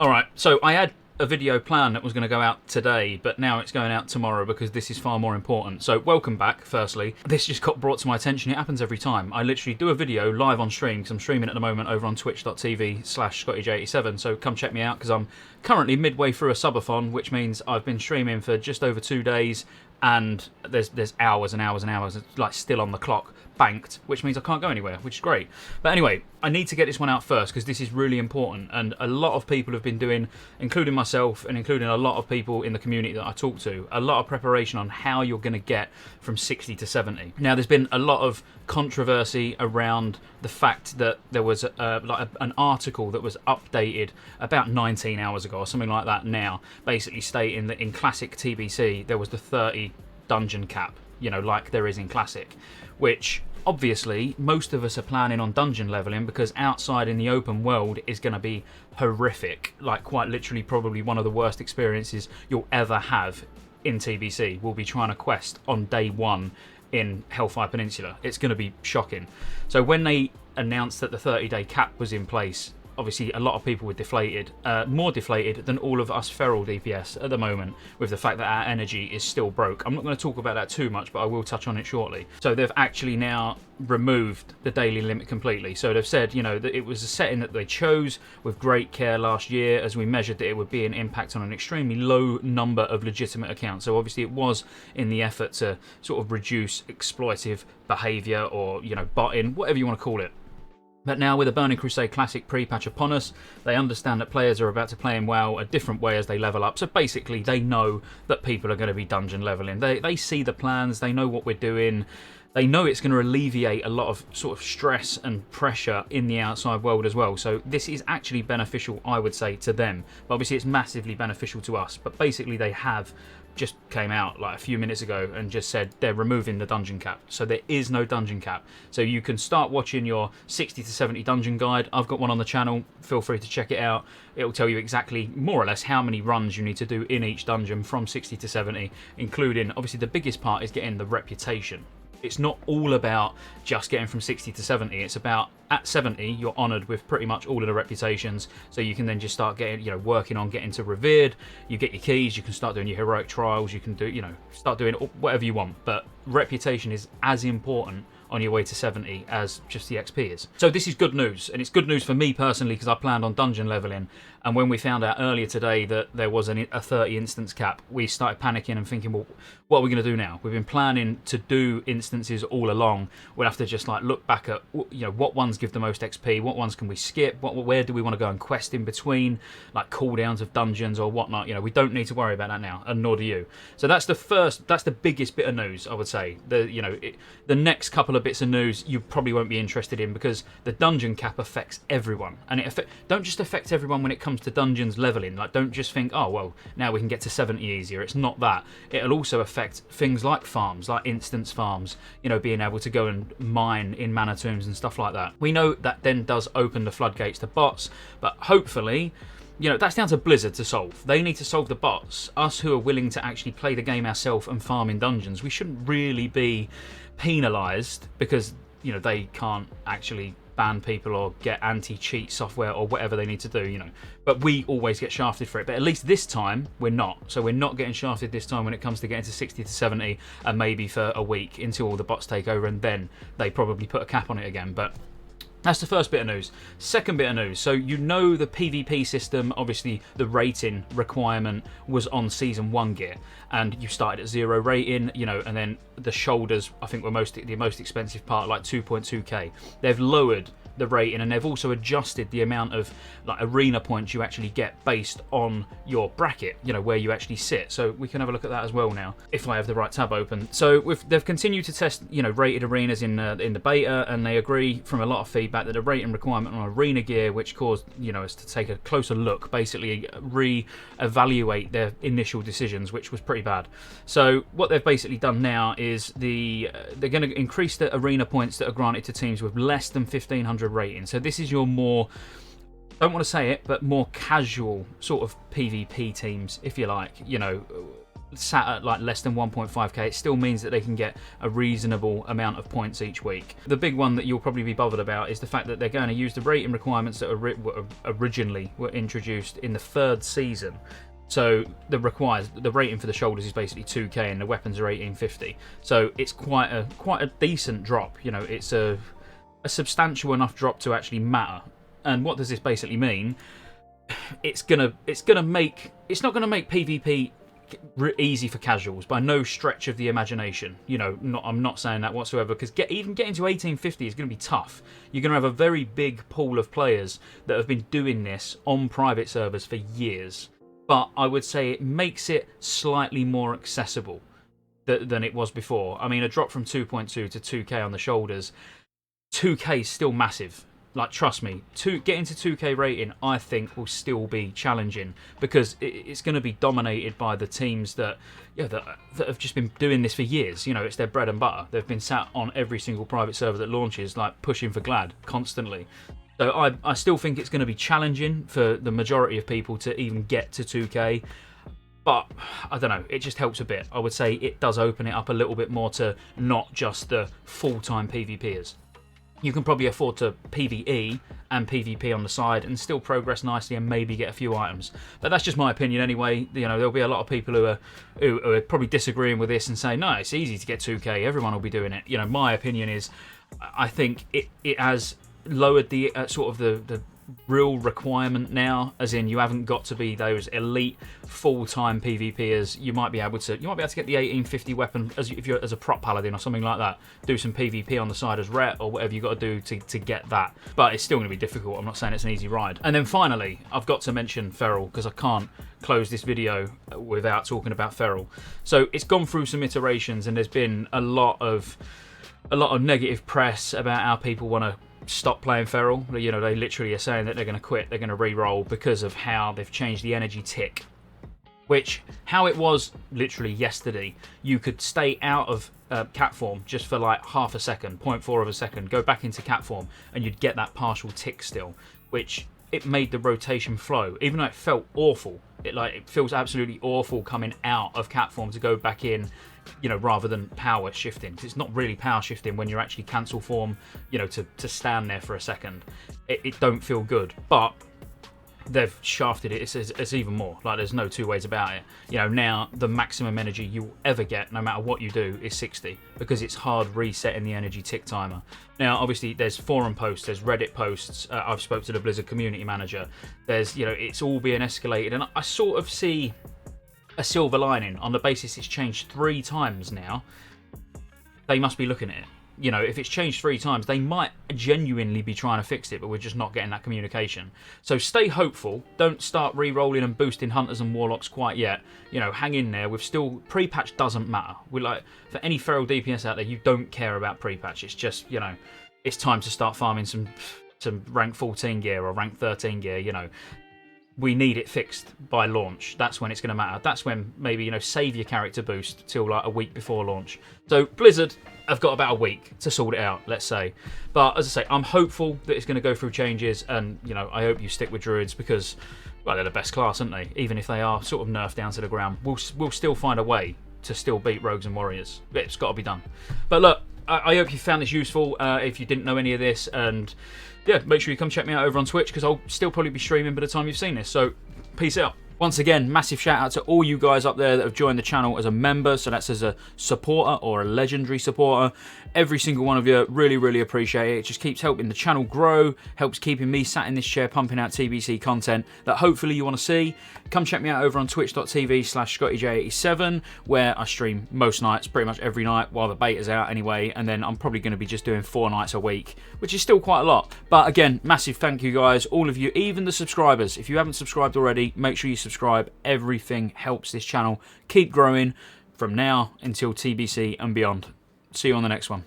Alright, so I had a video plan that was going to go out today, but now it's going out tomorrow because this is far more important. So welcome back, firstly. This just got brought to my attention. It happens every time. I literally do a video live on stream, because I'm streaming at the moment over on twitch.tv/Scottejaye87, so come check me out, because I'm currently midway through a subathon, which means I've been streaming for just over 2 days, and there's hours and hours and hours, like, still on the clock, banked, which means I can't go anywhere, which is great. But anyway, I need to get this one out first because this is really important, and a lot of people have been doing, including myself and including a lot of people in the community that I talk to, a lot of preparation on how you're going to get from 60 to 70. Now, there's been a lot of controversy around the fact that there was an article that was updated about 19 hours ago or something like that now, basically stating that in Classic TBC there was the 30 dungeon cap, you know, like there is in Classic, which obviously most of us are planning on dungeon leveling, because outside in the open world is going to be horrific, like quite literally probably one of the worst experiences you'll ever have in TBC will be trying to quest on day one in Hellfire Peninsula. It's going to be shocking. So when they announced that the 30-day cap was in place, obviously a lot of people were deflated, more deflated than all of us feral DPS at the moment, with the fact that our energy is still broke. I'm not going to talk about that too much, but I will touch on it shortly. So they've actually now removed the daily limit completely. So they've said, you know, that it was a setting that they chose with great care last year, as we measured that it would be an impact on an extremely low number of legitimate accounts. So obviously it was in the effort to sort of reduce exploitive behaviour, or, you know, botting, whatever you want to call it. But now, with the Burning Crusade Classic pre-patch upon us, they understand that players are about to play in WoW a different way as they level up. So basically, they know that people are going to be dungeon leveling. They see the plans, they know what we're doing. They know it's going to alleviate a lot of sort of stress and pressure in the outside world as well. So this is actually beneficial, I would say, to them. But obviously, it's massively beneficial to us. But basically, they have just came out like a few minutes ago and just said they're removing the dungeon cap. So there is no dungeon cap. So you can start watching your 60 to 70 dungeon guide. I've got one on the channel. Feel free to check it out. It will tell you exactly, more or less, how many runs you need to do in each dungeon from 60 to 70, including, obviously, the biggest part is getting the reputation. It's not all about just getting from 60 to 70. It's about, at 70, you're honoured with pretty much all of the reputations. So you can then just start getting, you know, working on getting to revered. You get your keys. You can start doing your heroic trials. You can do, you know, start doing whatever you want. But reputation is as important on your way to 70 as just the XP is. So this is good news, and it's good news for me personally, because I planned on dungeon leveling, and when we found out earlier today that there was a 30 instance cap, we started panicking and thinking, well, what are we going to do now? We've been planning to do instances all along. We'll have to just like look back at, you know, what ones give the most XP, what ones can we skip, where do we want to go and quest in between, like cooldowns of dungeons or whatnot. You know, we don't need to worry about that now, and nor do you. So that's the biggest bit of news, I would say. The next couple of bits of news you probably won't be interested in, because the dungeon cap affects everyone, and it don't just affect everyone when it comes to dungeons leveling. Like, don't just think, oh well, now we can get to 70 easier. It's not that. It'll also affect things like farms, like instance farms, you know, being able to go and mine in mana tombs and stuff like that. We know that then does open the floodgates to bots, but hopefully, you know, that's down to Blizzard to solve. They need to solve the bots. Us who are willing to actually play the game ourselves and farm in dungeons, we shouldn't really be penalised because, you know, they can't actually ban people or get anti-cheat software or whatever they need to do, you know. But we always get shafted for it. But at least this time, we're not. So we're not getting shafted this time when it comes to getting to 60 to 70, and maybe for a week until all the bots take over, and then they probably put a cap on it again. But that's the first bit of news. Second bit of news. So you know the PvP system, obviously the rating requirement was on Season 1 gear. And you started at 0 rating, you know, and then the shoulders, I think, were the most expensive part, like 2.2k. They've lowered the rating, and they've also adjusted the amount of like arena points you actually get based on your bracket, you know, where you actually sit. So we can have a look at that as well now, if I have the right tab open. So they've continued to test, you know, rated arenas in the beta, and they agree from a lot of feedback that the rating requirement on arena gear, which caused, you know, us to take a closer look, basically re-evaluate their initial decisions, which was pretty bad. So what they've basically done now is they're going to increase the arena points that are granted to teams with less than 1500 rating. So this is your more, don't want to say it, but more casual sort of PvP teams, if you like. You know, sat at like less than 1.5k, it still means that they can get a reasonable amount of points each week. The big one that you'll probably be bothered about is the fact that they're going to use the rating requirements that originally were introduced in the 3rd season. So the rating for the shoulders is basically 2k and the weapons are 1850. So it's quite a decent drop. You know, it's a substantial enough drop to actually matter. And what does this basically mean? It's not gonna make PvP easy for casuals by no stretch of the imagination. You know, I'm not saying that whatsoever, because even getting to 1850 is going to be tough. You're going to have a very big pool of players that have been doing this on private servers for years. But I would say it makes it slightly more accessible than it was before. I mean, a drop from 2.2 to 2k on the shoulders, 2k is still massive. Like, trust me, getting to 2k rating, I think, will still be challenging, because it's going to be dominated by the teams that have just been doing this for years. You know, it's their bread and butter. They've been sat on every single private server that launches, like, pushing for Glad constantly. So I still think it's going to be challenging for the majority of people to even get to 2k. But, I don't know, it just helps a bit. I would say it does open it up a little bit more to not just the full-time PvPers. You can probably afford to PvE and PvP on the side and still progress nicely and maybe get a few items. But that's just my opinion anyway. You know, there'll be a lot of people who are probably disagreeing with this and saying, no, it's easy to get 2k, everyone will be doing it. You know, my opinion is, I think it has lowered the sort of the real requirement now, as in you haven't got to be those elite full-time PvPers. You might be able to get the 1850 weapon if you're as a prop paladin or something like that. Do some PvP on the side as ret or whatever you got to do to get that. But it's still going to be difficult. I'm not saying it's an easy ride. And then finally, I've got to mention Feral, because I can't close this video without talking about Feral. So it's gone through some iterations, and there's been a lot of negative press about how people want to stop playing Feral. You know, they literally are saying that they're going to quit, they're going to re-roll because of how they've changed the energy tick. Which, how it was literally yesterday, you could stay out of cat form just for like half a second, 0.4 of a second, go back into cat form, and you'd get that partial tick still, which it made the rotation flow. Even though it felt awful, it feels absolutely awful coming out of cat form to go back in, you know, rather than power shifting. Because it's not really power shifting when you're actually cancel form, you know, to stand there for a second. It don't feel good, but they've shafted it. It's even more. Like, there's no two ways about it. You know, now the maximum energy you'll ever get, no matter what you do, is 60, because it's hard resetting the energy tick timer. Now, obviously, there's forum posts, there's Reddit posts. I've spoke to the Blizzard community manager. There's, you know, it's all being escalated, and I sort of see a silver lining on the basis it's changed 3 times now. They must be looking at it. You know, if it's changed 3 times, they might genuinely be trying to fix it, but we're just not getting that communication. So stay hopeful. Don't start re-rolling and boosting hunters and warlocks quite yet. You know, hang in there. We've still, pre-patch doesn't matter. We're like, for any feral DPS out there, you don't care about pre-patch. It's just, you know, it's time to start farming some rank 14 gear or rank 13 gear. You know, we need it fixed by launch. That's when it's going to matter. That's when maybe, you know, save your character boost till like a week before launch. So Blizzard have got about a week to sort it out, let's say. But as I say, I'm hopeful that it's going to go through changes, and, you know, I hope you stick with druids because, well, they're the best class, aren't they? Even if they are sort of nerfed down to the ground, we'll still find a way to still beat rogues and warriors. It's got to be done. But look, I hope you found this useful. If you didn't know any of this, and yeah, make sure you come check me out over on Twitch, because I'll still probably be streaming by the time you've seen this. So peace out. Once again, massive shout out to all you guys up there that have joined the channel as a member. So that's as a supporter or a legendary supporter. Every single one of you, really, really appreciate it. It just keeps helping the channel grow, helps keeping me sat in this chair pumping out TBC content that hopefully you want to see. Come check me out over on twitch.tv/Scottejaye87, where I stream most nights, pretty much every night while the beta's out anyway. And then I'm probably going to be just doing 4 nights a week, which is still quite a lot. But again, massive thank you guys, all of you, even the subscribers. If you haven't subscribed already, make sure you subscribe. Everything helps this channel keep growing from now until TBC and beyond. See you on the next one.